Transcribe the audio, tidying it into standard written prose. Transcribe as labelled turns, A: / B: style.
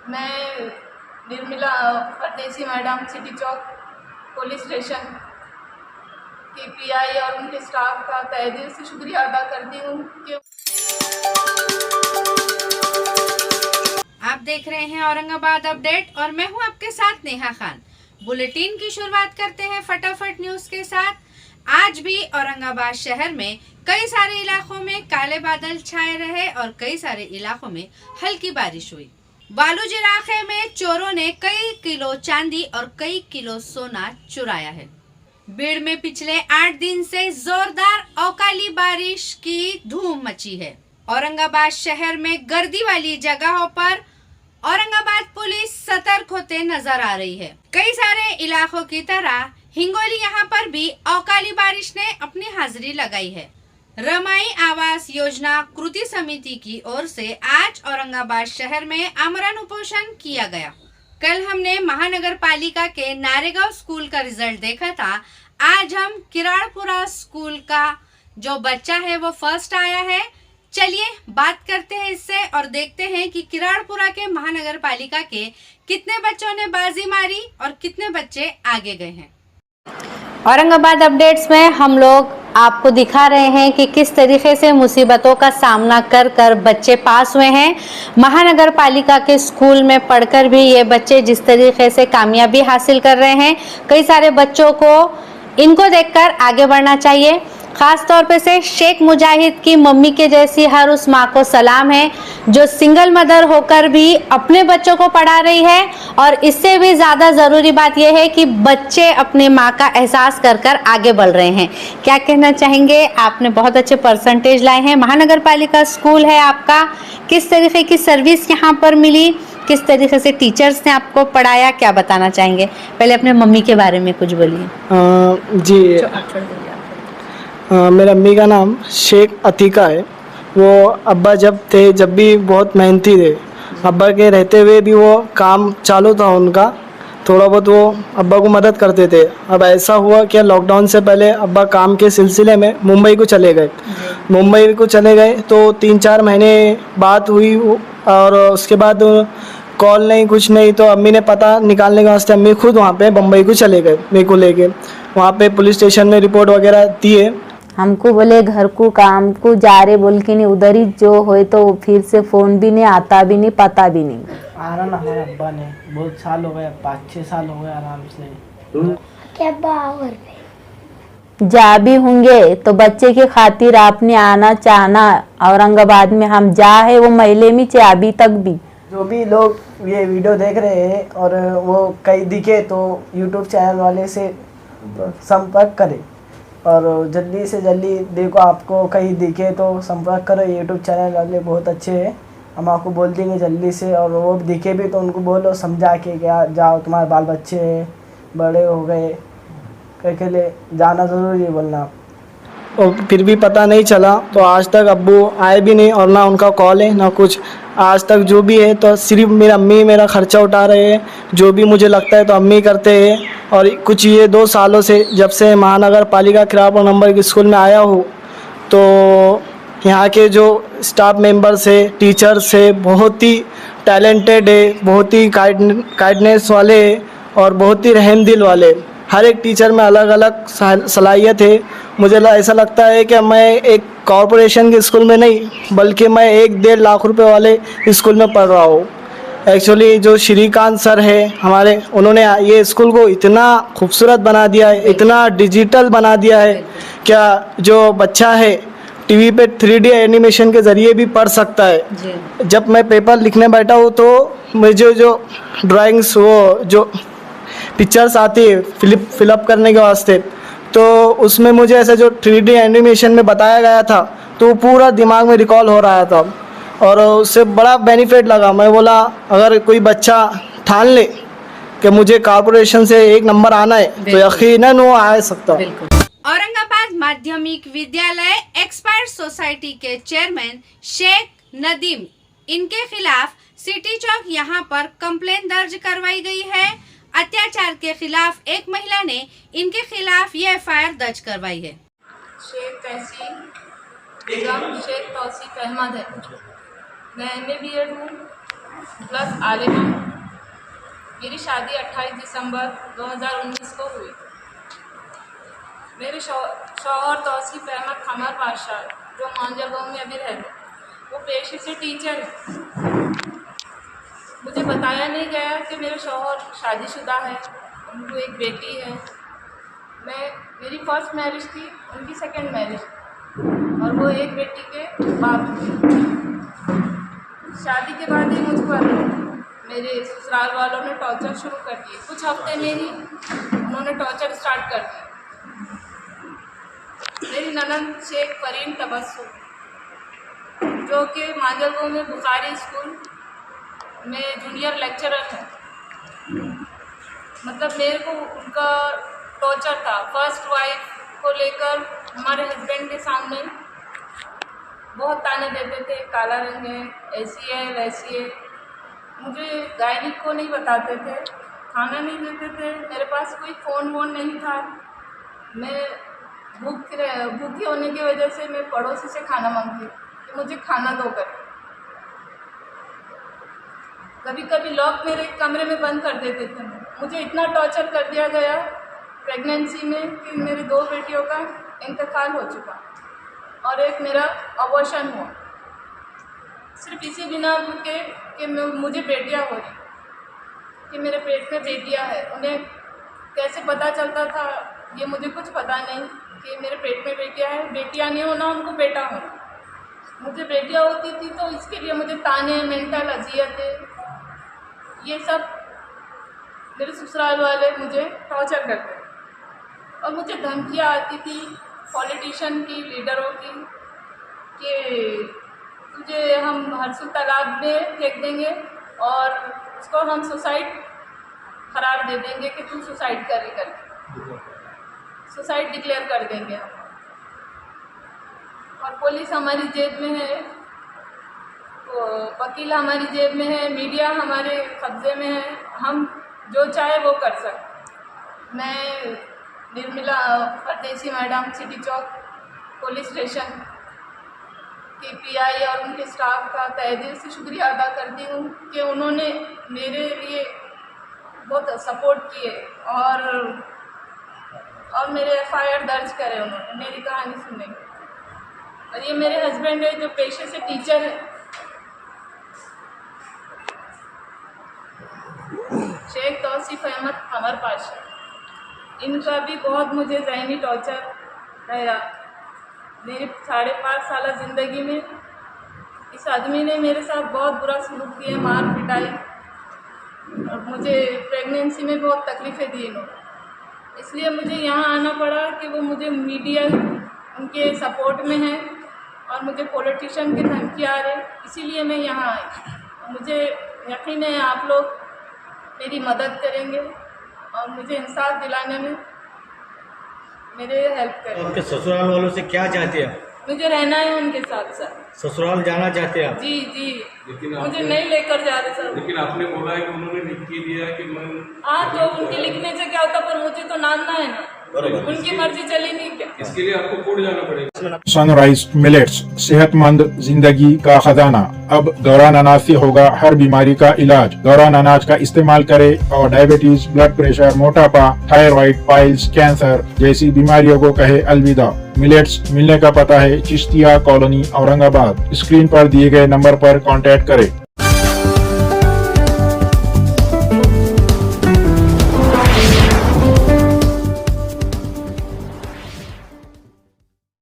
A: मैं निर्मला परदेसी madam city चौक police station के पीआई और उनके स्टाफ का तहे दिल से शुक्रिया अदा करती हूँ कि
B: आप देख रहे हैं औरंगाबाद अपडेट और मैं हूं आपके साथ नेहा खान। बुलेटिन की शुरुआत करते हैं फटाफट न्यूज के साथ। आज भी औरंगाबाद शहर में कई सारे इलाकों में काले बादल छाए रहे और कई सारे इलाकों में हल्की बारिश हुई। बालूज इलाके में चोरों ने कई किलो चांदी और कई किलो सोना चुराया है। भीड़ में पिछले 8 दिन से जोरदार अवकाली बारिश की धूम मची है। औरंगाबाद शहर में गर्दी वाली जगहों पर औरंगाबाद पुलिस सतर्क होते नजर आ रही है। कई सारे इलाकों की तरह हिंगोली यहाँ पर भी अवकाली बारिश ने अपनी हाजिरी लगाई है। रमाई आवास योजना कृति समिति की ओर से आज औरंगाबाद शहर में आमरण उपोषण किया गया। कल हमने महानगर पालिका के नारेगांव स्कूल का रिजल्ट देखा था। आज हम किराड़पुरा स्कूल का जो बच्चा है वो फर्स्ट आया है। चलिए बात करते हैं इससे और देखते हैं कि किराड़पुरा के महानगर पालिका के कितने बच्चों ने बाजी मारी और कितने बच्चे आगे गए हैं।
C: औरंगाबाद अपडेट्स में हम लोग आपको दिखा रहे हैं कि किस तरीके से मुसीबतों का सामना कर कर बच्चे पास हुए हैं। महानगर पालिका के स्कूल में पढ़कर भी ये बच्चे जिस तरीके से कामयाबी हासिल कर रहे हैं, कई सारे बच्चों को इनको देखकर आगे बढ़ना चाहिए। खास तौर पे से शेख मुजाहिद की मम्मी के जैसी हर उस माँ को सलाम है जो सिंगल मदर होकर भी अपने बच्चों को पढ़ा रही है। और इससे भी ज़्यादा ज़रूरी बात यह है कि बच्चे अपने माँ का एहसास कर कर आगे बढ़ रहे हैं। क्या कहना चाहेंगे? आपने बहुत अच्छे परसेंटेज लाए हैं। महानगर पालिका स्कूल है आपका, किस तरीके की सर्विस यहाँ पर मिली, किस तरीके से टीचर्स ने आपको पढ़ाया, क्या बताना चाहेंगे? पहले अपने मम्मी के बारे में कुछ बोलिए।
D: जी मेरा अम्मी का नाम शेख अतीका है। वो अब्बा जब भी बहुत मेहनती थे। अब्बा के रहते हुए भी वो काम चालू था उनका, थोड़ा बहुत वो अब्बा को मदद करते थे। अब ऐसा हुआ कि लॉकडाउन से पहले अब्बा काम के सिलसिले में मुंबई को चले गए। तो 3-4 महीने बात हुई और उसके बाद कॉल नहीं कुछ नहीं, तो अम्मी ने पता निकालने के वास्ते अम्मी खुद वहाँ पे बम्बई को चले गए। मेरे को लेके वहाँ पे पुलिस स्टेशन में रिपोर्ट वगैरह दी है।
E: हमको बोले घर को काम को जा रहे बोल के नहीं, उधर ही जो होए तो फिर से फोन भी नहीं आता, भी नहीं पता भी नहीं।
D: आ रहा ना हमारे अब्बा ने बहुत साल हो गए, 5-6 साल हो गए आराम से।
E: जा भी होंगे तो बच्चे की खातिर आपने आना चाहना औरंगाबाद में हम जा है वो महीने में चे अभी तक भी।
D: जो भी लोग ये वीडियो देख रहे हैं और वो कहीं दिखे तो यूट्यूब चैनल वाले से संपर्क करें और जल्दी से जल्दी देखो, आपको कहीं दिखे तो संपर्क करो। यूट्यूब चैनल वाले बहुत अच्छे हैं, हम आपको बोल देंगे जल्दी से। और वो दिखे भी तो उनको बोलो समझा के क्या जाओ, तुम्हारे बाल बच्चे हैं, बड़े हो गए, के लिए जाना ज़रूरी है बोलना। और फिर भी पता नहीं चला तो आज तक अब्बू आए भी नहीं और ना उनका कॉल है ना कुछ। आज तक जो भी है तो सिर्फ मेरा अम्मी मेरा ख़र्चा उठा रहे हैं। जो भी मुझे लगता है तो अम्मी करते हैं। और कुछ ये 2 सालों से जब से महानगर पालिका किराड़पुरा नंबर के स्कूल में आया हूँ तो यहाँ के जो स्टाफ मेंबर्स है, टीचर्स है, बहुत ही टैलेंटेड है, बहुत ही काइंडनेस वाले और बहुत ही रहम दिल वाले। हर एक टीचर में अलग अलग सलाहियत है। मुझे ऐसा लगता है कि मैं एक कॉरपोरेशन के स्कूल में नहीं बल्कि मैं 1-1.5 लाख रुपए वाले स्कूल में पढ़ रहा हूँ। एक्चुअली जो श्रीकांत सर है हमारे, उन्होंने ये स्कूल को इतना खूबसूरत बना दिया है, इतना डिजिटल बना दिया है, क्या जो बच्चा है टीवी पे 3D एनिमेशन के ज़रिए भी पढ़ सकता है। जब मैं पेपर लिखने बैठा हूँ तो मुझे जो ड्राइंग्स वो जो पिक्चर्स आती है फिलअप करने के वास्ते, तो उसमें मुझे ऐसा जो 3D एनिमेशन में बताया गया था तो पूरा दिमाग में रिकॉल हो रहा था और उससे बड़ा बेनिफिट लगा। मैं बोला अगर कोई बच्चा ठान ले कि मुझे कॉर्पोरेशन से 1 नंबर आना है तो यकीनन वो आ सकता।
B: औरंगाबाद माध्यमिक विद्यालय एक्सपर्ट सोसाइटी के चेयरमैन शेख नदीम, इनके खिलाफ सिटी चौक यहाँ पर कंप्लेन दर्ज करवाई गई है। अत्याचार के खिलाफ एक महिला ने इनके खिलाफ ये एफआईआर दर्ज करवाई है।
A: शेख तौसीफ अहमद है। मैं MA BEd हूँ प्लस आलिमा। मेरी शादी 28 दिसंबर 2019 को हुई। मेरे शौहर तौसीफ अहमद खमर पाशा जो मांझा गाँव में अभी रहते, वो पेशे से टीचर है। मुझे बताया नहीं गया कि मेरे शौहर शादीशुदा है, उनको एक बेटी है। मेरी फर्स्ट मैरिज थी, उनकी सेकंड मैरिज, और वो एक बेटी के बाप थे। शादी के बाद ही मुझ पर मेरे ससुराल वालों ने टॉर्चर शुरू कर दिए। कुछ हफ्ते में ही उन्होंने टॉर्चर स्टार्ट कर दिया। मेरी ननद शेख फरीन तबस्सुम जो कि मांझलगांव में बुखारी स्कूल में जूनियर लेक्चरर है, मतलब मेरे को उनका टॉर्चर था। फर्स्ट वाइफ को लेकर हमारे हस्बैंड के सामने बहुत ताने देते थे, काला रंग है, ऐसी है, वैसी है। मुझे गायनिक को नहीं बताते थे, खाना नहीं देते थे। मेरे पास कोई फ़ोन वोन नहीं था। मैं भूखी होने की वजह से मैं पड़ोसी से खाना मांगती कि मुझे खाना दो कर। कभी कभी लॉक मेरे कमरे में बंद कर देते थे। मुझे इतना टॉर्चर कर दिया गया प्रेगनेंसी में कि मेरी 2 बेटियों का इंतकाल हो चुका और एक मेरा अबॉर्शन हुआ, सिर्फ इसी बिना के कि मुझे बेटियां हो रही, कि मेरे पेट में बेटियां हैं। उन्हें कैसे पता चलता था ये मुझे कुछ पता नहीं कि मेरे पेट में बेटियां हैं। बेटियां नहीं होना, उनको बेटा होना। मुझे बेटियां होती थी तो इसके लिए मुझे ताने, मेंटल अजियतें, ये सब मेरे ससुराल वाले मुझे टॉर्चर करते और मुझे धमकियाँ आती थी पॉलिटिशियन की, लीडरों की, कि तुझे हम हरसुल तालाब में फेंक देंगे और उसको हम सुसाइड करार दे देंगे कि तू सुसाइड कर सुसाइड डिक्लेयर कर देंगे हम। और पुलिस हमारी जेब में है, तो वकील हमारी जेब में है, मीडिया हमारे कब्जे में है, हम जो चाहे वो कर सकते। मैं निर्मला परदेसी मैडम सिटी चौक पुलिस स्टेशन के पीआई और उनके स्टाफ का तहे दिल से शुक्रिया अदा करती हूँ कि उन्होंने मेरे लिए बहुत सपोर्ट किए और मेरे एफआईआर दर्ज करे, उन्होंने मेरी कहानी सुने। और ये मेरे हस्बैंड है जो पेशे से टीचर है, शेख तौसीफ अहमद खमर पाशा। इनका भी बहुत मुझे ज़हनी टॉर्चर रहा मेरी 5.5 साल ज़िंदगी में। इस आदमी ने मेरे साथ बहुत बुरा सलूक किया, मार पिटाई, और मुझे प्रेगनेंसी में बहुत तकलीफ़ें दी इन्होंने। इसलिए मुझे यहाँ आना पड़ा कि वो मुझे मीडिया उनके सपोर्ट में है और मुझे पॉलिटिशियन की धमकी आ रहे, इसीलिए मैं यहाँ आई। मुझे यकीन है आप लोग मेरी मदद करेंगे और मुझे इंसाफ दिलाने में मेरे हेल्प करेंगे।
F: आपके ससुराल वालों से क्या चाहते हैं?
A: मुझे रहना है उनके साथ सर।
F: ससुराल जाना चाहते हैं आप?
A: जी जी,
G: लेकिन
A: मुझे नहीं लेकर जा रहे सर।
G: लेकिन आपने बोला है कि उन्होंने लिख के दिया है कि मैं
A: तो उनके लिखने से क्या होता, पर मुझे तो नानना है ना, उनकी मर्जी चली नहीं क्या।
G: इसके लिए आपको कोर्ट जाना पड़ेगा।
H: सनराइज मिलेट्स, सेहतमंद जिंदगी का खजाना। अब दौरान अनाज से होगा हर बीमारी का इलाज। दौरान अनाज का इस्तेमाल करें और डायबिटीज, ब्लड प्रेशर, मोटापा, थायराइड, पाइल्स, कैंसर जैसी बीमारियों को कहे अलविदा। मिलेट्स मिलने का पता है चिश्तिया कॉलोनी, औरंगाबाद। स्क्रीन पर दिए गए नंबर पर कांटेक्ट करें।